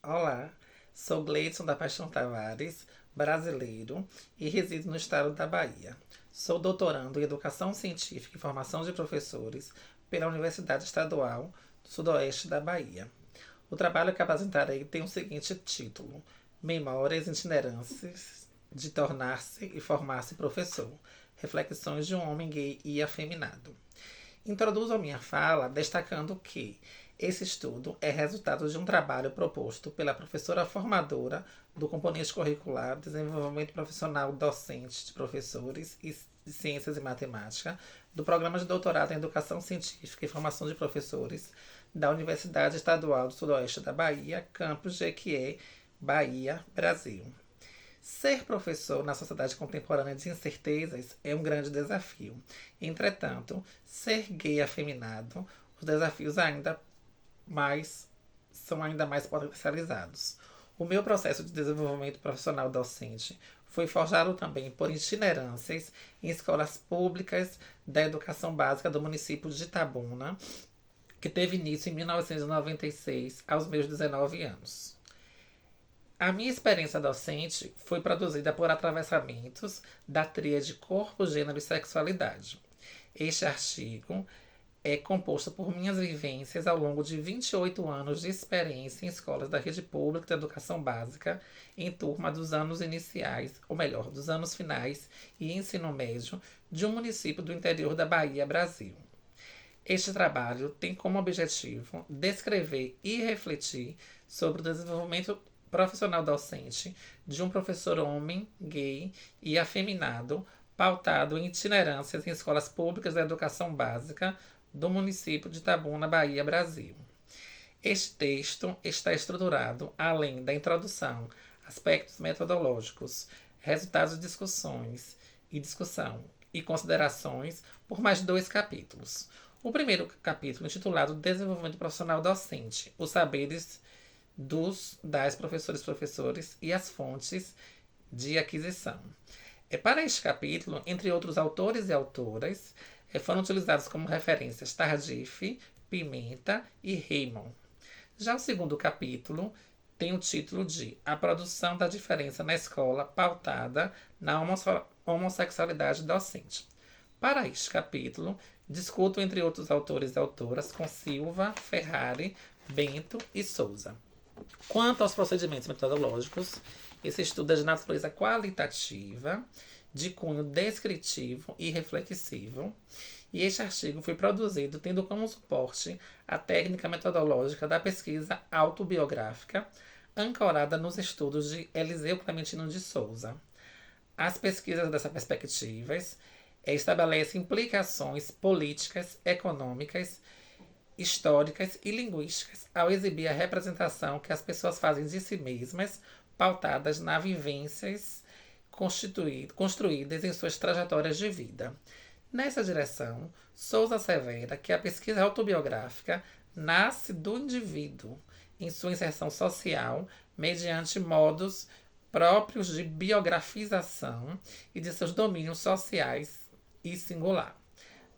Olá, sou Gleidson da Paixão Tavares, brasileiro e resido no estado da Bahia. Sou doutorando em Educação Científica e Formação de Professores pela Universidade Estadual do Sudoeste da Bahia. O trabalho que apresentarei tem o seguinte título: Memórias itinerantes de tornar-se e formar-se professor. Reflexões de um homem gay e afeminado. Introduzo a minha fala destacando que esse estudo é resultado de um trabalho proposto pela professora formadora do componente curricular Desenvolvimento Profissional Docente de Professores e de Ciências e Matemática do Programa de Doutorado em Educação Científica e Formação de Professores da Universidade Estadual do Sudoeste da Bahia, campus Jequié, Bahia, Brasil. Ser professor na sociedade contemporânea de incertezas é um grande desafio. Entretanto, ser gay afeminado, os desafios são ainda mais potencializados. O meu processo de desenvolvimento profissional docente foi forjado também por itinerâncias em escolas públicas da educação básica do município de Itabuna, que teve início em 1996, aos meus 19 anos. A minha experiência docente foi produzida por atravessamentos da tríade corpo, gênero e sexualidade. Este artigo é composto por minhas vivências ao longo de 28 anos de experiência em escolas da rede pública de educação básica, em turma dos anos iniciais, ou melhor, dos anos finais e ensino médio de um município do interior da Bahia, Brasil. Este trabalho tem como objetivo descrever e refletir sobre o desenvolvimento profissional docente de um professor homem, gay e afeminado, pautado em itinerâncias em escolas públicas da educação básica do município de Itabuna, Bahia, Brasil. Este texto está estruturado, além da introdução, aspectos metodológicos, resultados de discussão e considerações, por mais dois capítulos. O primeiro capítulo, intitulado Desenvolvimento Profissional Docente, os saberes das professores, professores e as fontes de aquisição. Para este capítulo, entre outros autores e autoras, foram utilizados como referências Tardif, Pimenta e Raymond. Já o segundo capítulo tem o título de A Produção da Diferença na Escola, pautada na homossexualidade docente. Para este capítulo, discuto entre outros autores e autoras com Silva, Ferrari, Bento e Souza. Quanto aos procedimentos metodológicos, esse estudo é de natureza qualitativa, de cunho descritivo e reflexivo, e este artigo foi produzido tendo como suporte a técnica metodológica da pesquisa autobiográfica, ancorada nos estudos de Eliseu Clementino de Souza. As pesquisas dessas perspectivas estabelecem implicações políticas, econômicas, históricas e linguísticas ao exibir a representação que as pessoas fazem de si mesmas, pautadas nas vivências construídas em suas trajetórias de vida. Nessa direção, Souza assevera que a pesquisa autobiográfica nasce do indivíduo em sua inserção social mediante modos próprios de biografização e de seus domínios sociais e singular.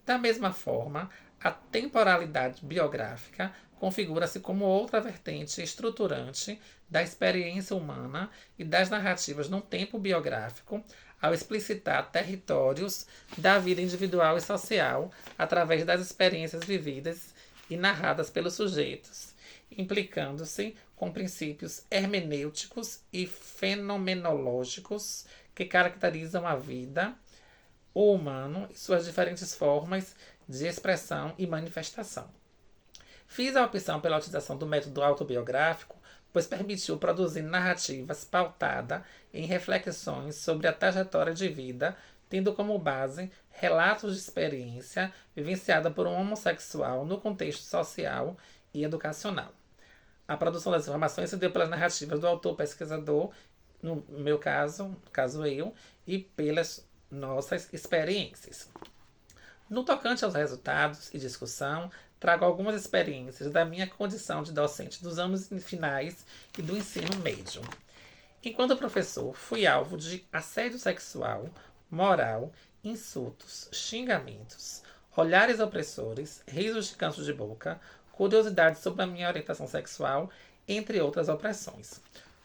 Da mesma forma, a temporalidade biográfica configura-se como outra vertente estruturante da experiência humana e das narrativas num tempo biográfico, ao explicitar territórios da vida individual e social através das experiências vividas e narradas pelos sujeitos, implicando-se com princípios hermenêuticos e fenomenológicos que caracterizam a vida, o humano e suas diferentes formas de expressão e manifestação. Fiz a opção pela utilização do método autobiográfico, pois permitiu produzir narrativas pautadas em reflexões sobre a trajetória de vida, tendo como base relatos de experiência vivenciada por um homossexual no contexto social e educacional. A produção das informações se deu pelas narrativas do autor pesquisador, no meu caso eu, e pelas nossas experiências. No tocante aos resultados e discussão, trago algumas experiências da minha condição de docente dos anos finais e do ensino médio. Enquanto professor, fui alvo de assédio sexual, moral, insultos, xingamentos, olhares opressores, risos de canto de boca, curiosidades sobre a minha orientação sexual entre outras opressões.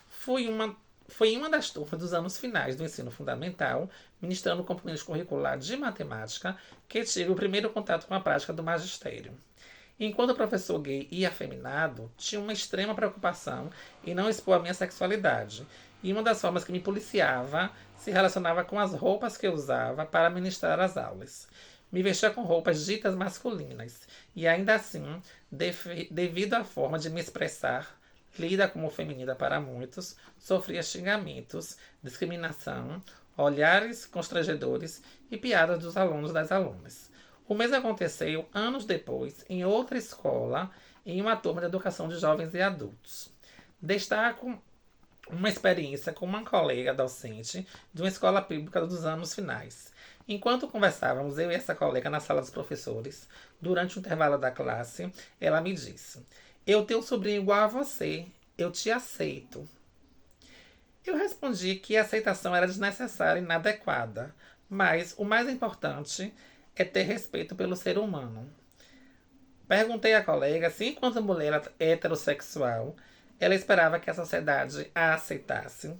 Foi em uma das turmas dos anos finais do ensino fundamental, ministrando o componente curricular de matemática, que tive o primeiro contato com a prática do magistério. Enquanto professor gay e afeminado, tinha uma extrema preocupação em não expor a minha sexualidade, e uma das formas que me policiava se relacionava com as roupas que eu usava para ministrar as aulas. Me vestia com roupas ditas masculinas, e ainda assim, devido à forma de me expressar, lida como feminina para muitos, sofria xingamentos, discriminação, olhares constrangedores e piadas dos alunos e das alunas. O mesmo aconteceu anos depois, em outra escola, em uma turma de educação de jovens e adultos. Destaco uma experiência com uma colega docente de uma escola pública dos anos finais. Enquanto conversávamos, eu e essa colega na sala dos professores, durante o intervalo da classe, ela me disse: "Eu tenho um sobrinho igual a você, eu te aceito." Eu respondi que a aceitação era desnecessária e inadequada, mas o mais importante é ter respeito pelo ser humano. Perguntei à colega se, enquanto mulher heterossexual, ela esperava que a sociedade a aceitasse.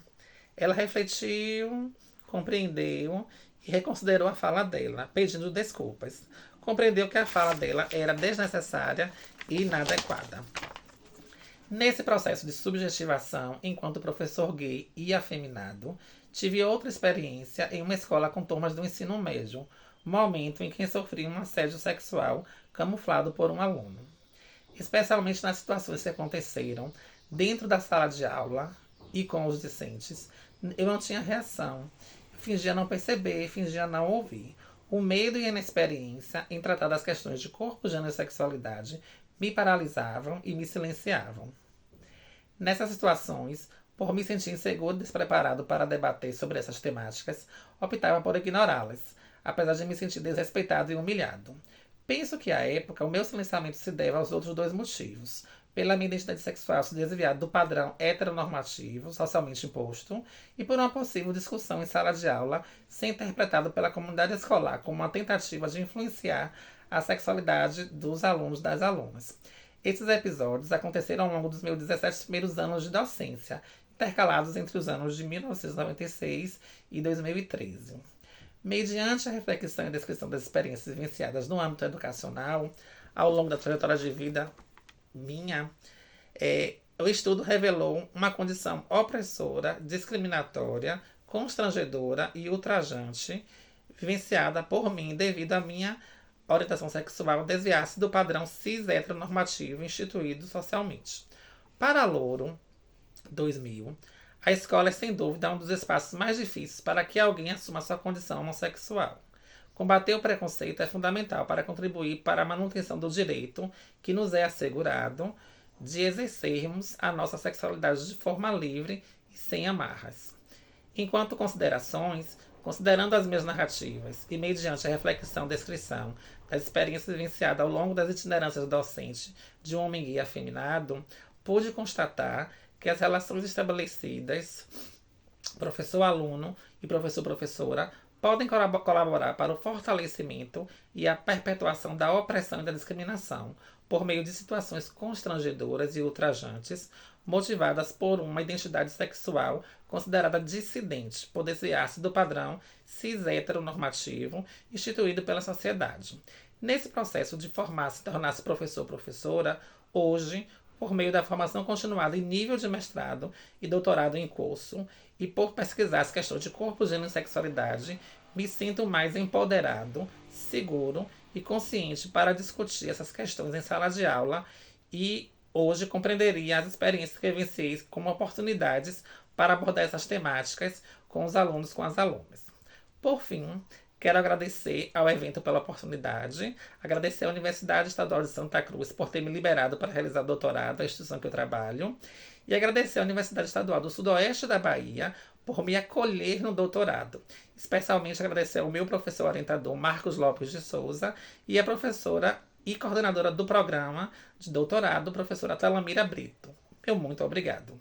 Ela refletiu, compreendeu e reconsiderou a fala dela, pedindo desculpas. Compreendeu que a fala dela era desnecessária e inadequada. Nesse processo de subjetivação, enquanto professor gay e afeminado, tive outra experiência em uma escola com turmas do ensino médio, momento em que sofri um assédio sexual camuflado por um aluno. Especialmente nas situações que aconteceram dentro da sala de aula e com os discentes, eu não tinha reação. Eu fingia não perceber, fingia não ouvir. O medo e a inexperiência em tratar das questões de corpo, gênero e sexualidade me paralisavam e me silenciavam. Nessas situações, por me sentir inseguro e despreparado para debater sobre essas temáticas, optava por ignorá-las, apesar de me sentir desrespeitado e humilhado. Penso que, à época, o meu silenciamento se deve aos outros dois motivos: pela minha identidade sexual se desviar do padrão heteronormativo socialmente imposto e por uma possível discussão em sala de aula ser interpretado pela comunidade escolar como uma tentativa de influenciar a sexualidade dos alunos e das alunas. Esses episódios aconteceram ao longo dos meus 17 primeiros anos de docência, intercalados entre os anos de 1996 e 2013. Mediante a reflexão e descrição das experiências vivenciadas no âmbito educacional, ao longo da trajetória de vida minha, o estudo revelou uma condição opressora, discriminatória, constrangedora e ultrajante, vivenciada por mim devido à minha orientação sexual desviar-se do padrão cis heteronormativo instituído socialmente. Para Louro, 2000, a escola é sem dúvida um dos espaços mais difíceis para que alguém assuma sua condição homossexual. Combater o preconceito é fundamental para contribuir para a manutenção do direito que nos é assegurado de exercermos a nossa sexualidade de forma livre e sem amarras. Enquanto considerações, considerando as minhas narrativas e mediante a reflexão e descrição das experiências vivenciadas ao longo das itinerâncias docentes de um homem gay afeminado, pude constatar que as relações estabelecidas professor-aluno e professor-professora podem colaborar para o fortalecimento e a perpetuação da opressão e da discriminação por meio de situações constrangedoras e ultrajantes motivadas por uma identidade sexual considerada dissidente, por desviar-se do padrão cis-heteronormativo instituído pela sociedade. Nesse processo de formar-se e tornar-se professor-professora, hoje, por meio da formação continuada em nível de mestrado e doutorado em curso, e por pesquisar as questões de corpo, gênero e sexualidade, me sinto mais empoderado, seguro e consciente para discutir essas questões em sala de aula e hoje compreenderia as experiências que vivenciei como oportunidades para abordar essas temáticas com os alunos, com as alunas. Por fim, quero agradecer ao evento pela oportunidade, agradecer à Universidade Estadual de Santa Cruz por ter me liberado para realizar doutorado, a instituição que eu trabalho, e agradecer à Universidade Estadual do Sudoeste da Bahia por me acolher no doutorado. Especialmente agradecer ao meu professor orientador Marcos Lopes de Souza e à professora e coordenadora do programa de doutorado, professora Talamira Brito. Meu muito obrigado.